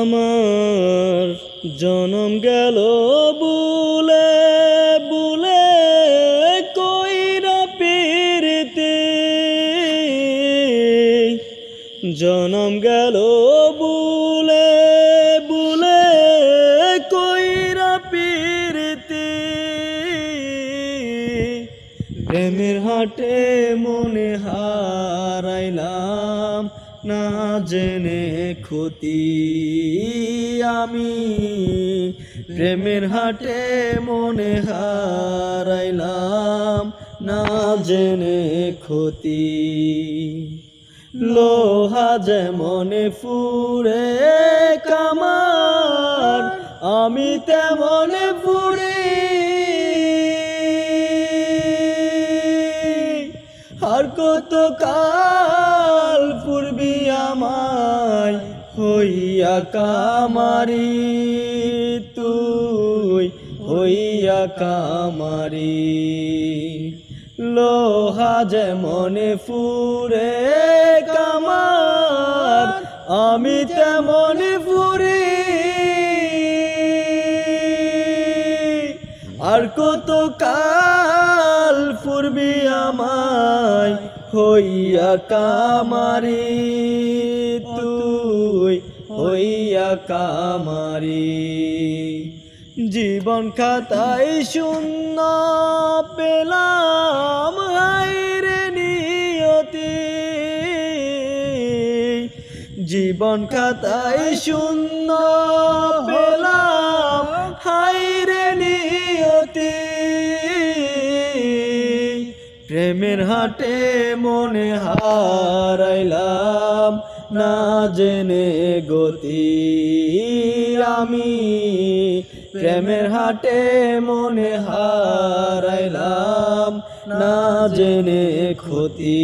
আমার জনম গেল বুলে বুলে কইরা পিরিতি, জনম গেল বুলে বুলে কইরা পিরিতি। প্রেমের হাটে মনে হারাইলাম না জেনে ক্ষতি আমি, প্রেমের হাটে মনে হারাইলাম না জেনে ক্ষতি। লোহা যেমনে ফুরে কামার আমি তেমন ফুরি, আর কত কাল পূর্বি আমায় হইয়া কামারি, তুই হইয়া কামারি। লোহা যেমনে ফুরে কামার আমি তেমন ফুরি, আর কত কাল পূর্বি আমায় হইয়া কামারি, তুই হইয়া কামারি। জীবন খাতায় শূন্য পেলাম হায়রে নিয়তি, জীবন খাতায় শূন্য পেলাম হায়রে নিয়তি। প্রেমের হাটে মনে হারাইলাম না জেনে গতি আমি, প্রেমের হাটে মনে হারাইলাম না জেনে ক্ষতি।